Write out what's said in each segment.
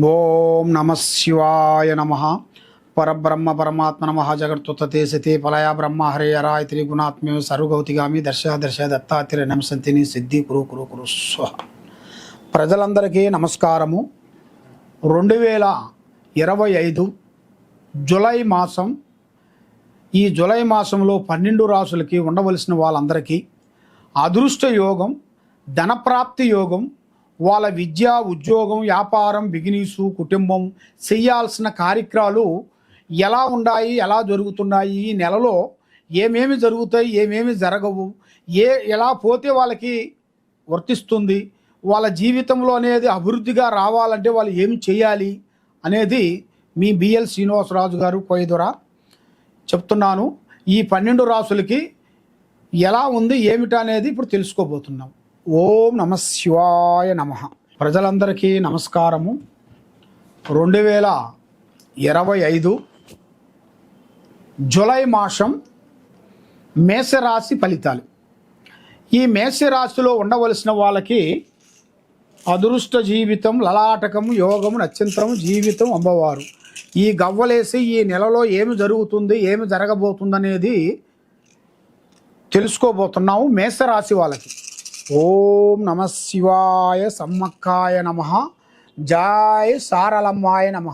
ఓం నమ శివాయ నమ. పరబ్రహ్మ పరమాత్మ నమ. జగత్తుతే సతే ఫలయ బ్రహ్మ హరే హరాయ త్రిగుణాత్మ్య సర్వగౌతిగామి దర్శ దర్శ దత్తాత్రేయ నమసంతిని సిద్ధి కురు కురు కురు స్వ. ప్రజలందరికీ నమస్కారము. 2025 జూలై మాసం. ఈ జూలై మాసంలో 12 రాసులకి ఉండవలసిన వాళ్ళందరికీ అదృష్ట యోగం, ధనప్రాప్తి యోగం, వాళ్ళ విద్య, ఉద్యోగం, వ్యాపారం, బిజినెస్, కుటుంబం చేయాల్సిన కార్యక్రమాలు ఎలా ఉన్నాయి, ఎలా జరుగుతున్నాయి, ఈ నెలలో ఏమేమి జరుగుతాయి, ఏమేమి జరగవు, ఎలా పోతే వాళ్ళకి వర్తిస్తుంది, వాళ్ళ జీవితంలో అనేది అభివృద్ధిగా రావాలంటే వాళ్ళు ఏమి చేయాలి అనేది మీ బిఎల్ శ్రీనివాసరాజు గారు కోయదురా చెప్తున్నాను. ఈ 12 రాసులకి ఎలా ఉంది ఏమిటనేది ఇప్పుడు తెలుసుకోబోతున్నాం. ఓం నమ శివాయ నమ. ప్రజలందరికీ నమస్కారము. 2025 జూలై మాసం మేషరాశి ఫలితాలు. ఈ మేషరాశిలో ఉండవలసిన వాళ్ళకి అదృష్ట జీవితం, లలాటకం, యోగం, నక్షత్రం, జీవితం, అమ్మవారు. ఈ గవ్వలేసి ఈ నెలలో ఏమి జరుగుతుంది, ఏమి జరగబోతుందనేది తెలుసుకోబోతున్నాము మేషరాశి వాళ్ళకి. ఓం నమ శివాయ సమ్మక్కాయ నమ. జాయ్ సారలమ్మాయ నమ.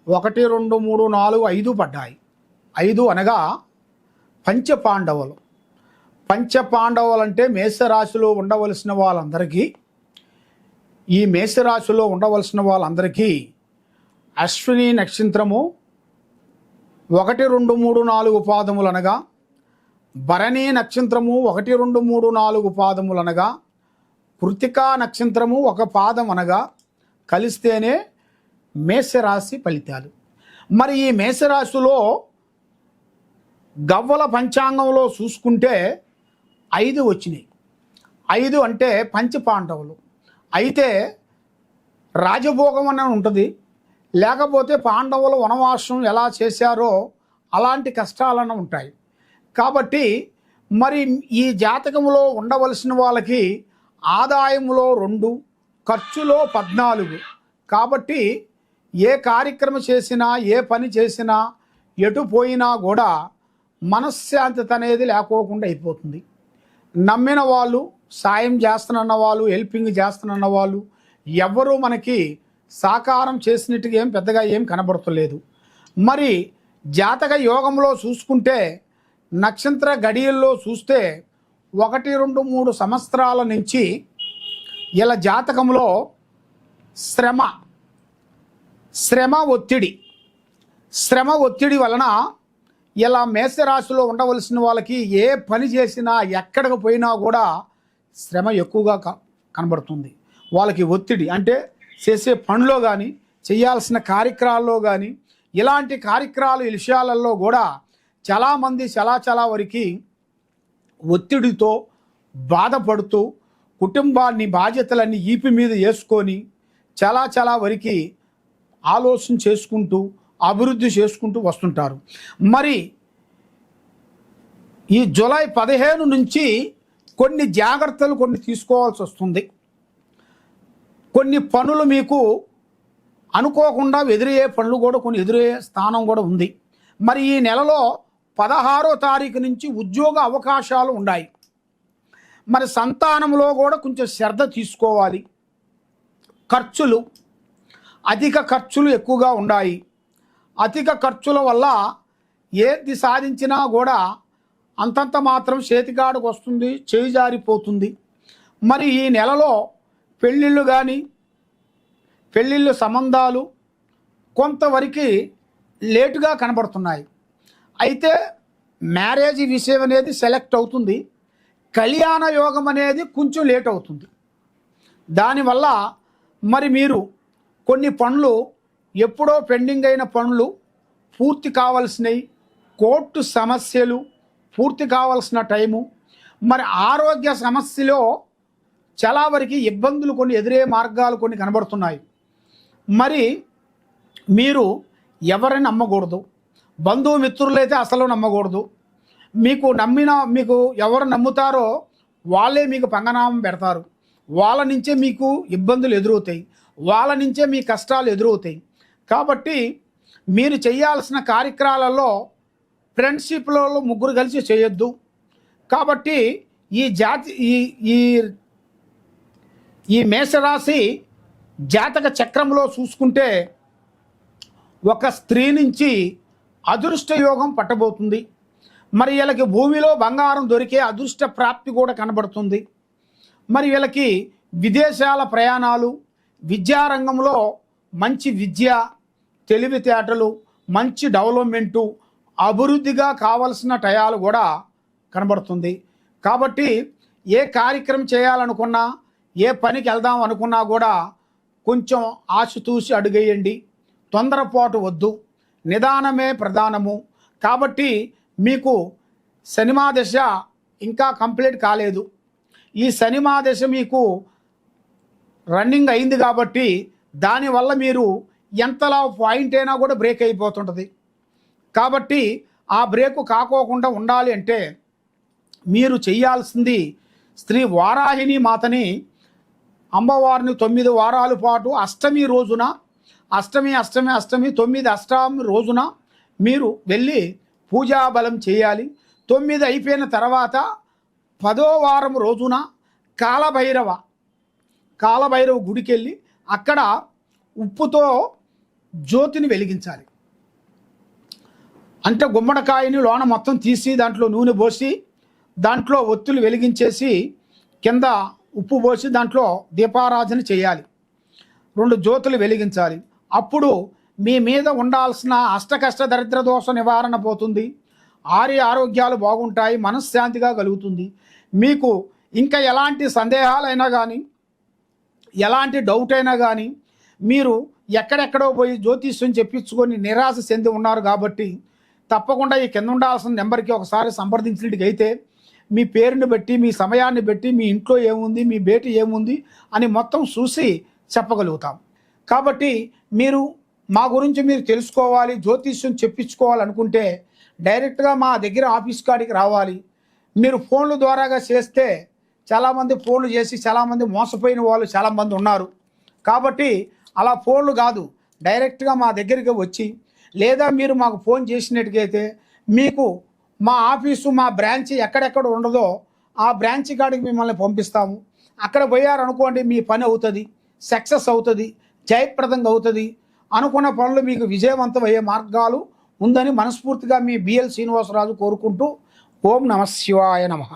1 2 3 4 5 పడ్డాయి. 5 అనగా పంచపాండవులు. పంచపాండవులు అంటే మేషరాశిలో ఉండవలసిన వాళ్ళందరికీ, ఈ మేషరాశిలో ఉండవలసిన వాళ్ళందరికీ అశ్విని నక్షత్రము 1 2 3 4 పాదములు అనగా, భరణి నక్షత్రము 1 2 3 4 పాదములు అనగా, కృతికా నక్షత్రము 1 పాదం అనగా కలిస్తేనే మేషరాశి ఫలితాలు. మరి ఈ మేషరాశిలో గవ్వల పంచాంగంలో చూసుకుంటే 5 వచ్చినాయి. 5 అంటే పంచపాండవులు. అయితే రాజభోగం అని ఉంటుంది, లేకపోతే పాండవుల వనవాసం ఎలా చేశారో అలాంటి కష్టాలన్న ఉంటాయి. కాబట్టి మరి ఈ జాతకంలో ఉండవలసిన వాళ్ళకి ఆదాయంలో 2, ఖర్చులో 14. కాబట్టి ఏ కార్యక్రమం చేసినా, ఏ పని చేసినా, ఎటు పోయినా కూడా మనశ్శాంతి అనేది లేకోకుండా అయిపోతుంది. నమ్మిన వాళ్ళు, సాయం చేస్తున్న వాళ్ళు, హెల్పింగ్ చేస్తున్న వాళ్ళు ఎవరూ మనకి సాకారం చేసినట్టుగా పెద్దగా ఏం కనబడతలేదు. మరి జాతక యోగంలో చూసుకుంటే, నక్షత్ర గడియల్లో చూస్తే 1 2 3 సంవత్సరాల నుంచి ఇలా జాతకంలో శ్రమ ఒత్తిడి వలన ఇలా మేషరాశిలో ఉండవలసిన వాళ్ళకి ఏ పని చేసినా, ఎక్కడికి పోయినా కూడా శ్రమ ఎక్కువగా కనబడుతుంది. వాళ్ళకి ఒత్తిడి అంటే చేసే పనిలో కానీ, చేయాల్సిన కార్యక్రమాల్లో కానీ, ఇలాంటి కార్యక్రమాల విషయాలలో కూడా చాలామంది చాలా వరకు ఒత్తిడితో బాధపడుతూ కుటుంబాన్ని, బాధ్యతలన్నీ ఈపి మీద వేసుకొని చాలా వరకు ఆలోచన చేసుకుంటూ అభివృద్ధి చేసుకుంటూ వస్తుంటారు. మరి ఈ జూలై 15 నుంచి కొన్ని జాగ్రత్తలు తీసుకోవాల్సి వస్తుంది. కొన్ని పనులు మీకు అనుకోకుండా ఎదురయ్యే పనులు కూడా ఎదురయ్యే స్థానం కూడా ఉంది. మరి ఈ నెలలో 16వ తారీఖు నుంచి ఉద్యోగ అవకాశాలు ఉన్నాయి. మరి సంతానంలో కూడా కొంచెం శ్రద్ధ తీసుకోవాలి. అధిక ఖర్చులు ఎక్కువగా ఉన్నాయి. అధిక ఖర్చుల వల్ల ఏది సాధించినా కూడా అంతంత మాత్రం చేతికాడకు వస్తుంది, చేయి జారిపోతుంది. మరి ఈ నెలలో పెళ్ళిళ్ళు కానీ, పెళ్ళిళ్ళు సంబంధాలు కొంతవరకు లేటుగా కనబడుతున్నాయి. అయితే మ్యారేజ్ విషయం అనేది సెలెక్ట్ అవుతుంది. కళ్యాణ యోగం అనేది కొంచెం లేట్ అవుతుంది. దానివల్ల మరి మీరు కొన్ని పనులు, ఎప్పుడో పెండింగ్ అయిన పనులు పూర్తి కావాల్సినవి, కోర్టు సమస్యలు పూర్తి కావాల్సిన టైము, మరి ఆరోగ్య సమస్యలో చాలా వరకు ఇబ్బందులు ఎదురే మార్గాలు కనబడుతున్నాయి. మరి మీరు ఎవరిని నమ్మకూడదు. బంధుమిత్రులైతే అసలు నమ్మకూడదు. మీకు ఎవరు నమ్ముతారో వాళ్ళే మీకు పంగనామం పెడతారు. వాళ్ళ నుంచే మీకు ఇబ్బందులు ఎదురవుతాయి. వాళ్ళ నుంచే మీ కష్టాలు ఎదురవుతాయి. కాబట్టి మీరు చేయాల్సిన కార్యక్రమాలలో ఫ్రెండ్షిప్లో ముగ్గురు కలిసి చేయొద్దు. కాబట్టి ఈ జాతి ఈ ఈ ఈ మేషరాశి జాతక చక్రంలో చూసుకుంటే ఒక స్త్రీ నుంచి అదృష్ట యోగం పట్టబోతుంది. మరి వీళ్ళకి భూమిలో బంగారం దొరికే అదృష్ట ప్రాప్తి కూడా కనబడుతుంది. మరి వీళ్ళకి విదేశాల ప్రయాణాలు, విద్యారంగంలో మంచి విద్య, తెలివితేటలు, మంచి డెవలప్మెంటు, అభివృద్ధిగా కావలసిన టయాలు కూడా కనబడుతుంది. కాబట్టి ఏ కార్యక్రమం చేయాలనుకున్నా, ఏ పనికి వెళ్దాం అనుకున్నా కూడా కొంచెం ఆచితూచి అడుగేయండి. తొందరపాటు వద్దు, నిదానమే ప్రధానము. కాబట్టి మీకు శనిమా దశ ఇంకా కంప్లీట్ కాలేదు. ఈ శనిమా దశ మీకు రన్నింగ్ అయింది కాబట్టి దానివల్ల మీరు ఎంతలా పాయింట్ అయినా కూడా బ్రేక్ అయిపోతుంటుంది. కాబట్టి ఆ బ్రేకు కాకోకుండా ఉండాలి అంటే మీరు చేయాల్సింది శ్రీ వారాహిని మాతని అమ్మవారిని 9 వారాల పాటు అష్టమి రోజున అష్టమి 9 అష్టమి రోజున మీరు వెళ్ళి పూజాబలం చేయాలి. 9 అయిపోయిన తర్వాత 10వ వారం రోజున కాలభైరవ గుడికి వెళ్ళి అక్కడ ఉప్పుతో జ్యోతిని వెలిగించాలి. అంటే గుమ్మడికాయని లోన మొత్తం తీసి దాంట్లో నూనె పోసి దాంట్లో ఒత్తులు వెలిగించేసి కింద ఉప్పు పోసి దాంట్లో దీపారాధన చేయాలి. 2 జ్యోతులు వెలిగించాలి. అప్పుడు మీ మీద ఉండాల్సిన అష్టకష్ట దరిద్ర దోష నివారణ పోతుంది. ఆరోగ్యాలు బాగుంటాయి, మనశ్శాంతిగా కలుగుతుంది. మీకు ఇంకా ఎలాంటి సందేహాలైనా కానీ, ఎలాంటి డౌట్ అయినా కానీ మీరు ఎక్కడెక్కడో పోయి జ్యోతిష్యం చెప్పించుకొని నిరాశ చెంది ఉన్నారు. కాబట్టి తప్పకుండా ఈ కింద ఉండాల్సిన నెంబర్కి ఒకసారి సంప్రదించినట్టుగైతే మీ పేరుని బట్టి, మీ సమయాన్ని బట్టి, మీ ఇంట్లో ఏముంది, మీ బేటి ఏముంది అని మొత్తం చూసి చెప్పగలుగుతాం. కాబట్టి మీరు మా గురించి మీరు తెలుసుకోవాలి, జ్యోతిష్యం చెప్పించుకోవాలనుకుంటే డైరెక్ట్గా మా దగ్గర ఆఫీస్ కాడికి రావాలి. మీరు ఫోన్ల ద్వారాగా చేస్తే చాలామంది ఫోన్లు చేసి చాలామంది మోసపోయిన వాళ్ళు చాలామంది ఉన్నారు. కాబట్టి అలా ఫోన్లు కాదు, డైరెక్ట్గా మా దగ్గరికి వచ్చి, లేదా మీరు మాకు ఫోన్ చేసినట్టుగైతే మీకు మా ఆఫీసు, మా బ్రాంచ్ ఎక్కడెక్కడ ఉండదో ఆ బ్రాంచ్ కాడికి మిమ్మల్ని పంపిస్తాము. అక్కడ పోయారనుకోండి, మీ పని అవుతుంది, సక్సెస్ అవుతుంది, జయప్రదంగా అవుతుంది. అనుకున్న పనులు మీకు విజయవంతం అయ్యే మార్గాలు ఉందని మనస్ఫూర్తిగా మీ బిఎల్ శ్రీనివాసరాజు కోరుకుంటూ ఓం నమః శివాయ నమః.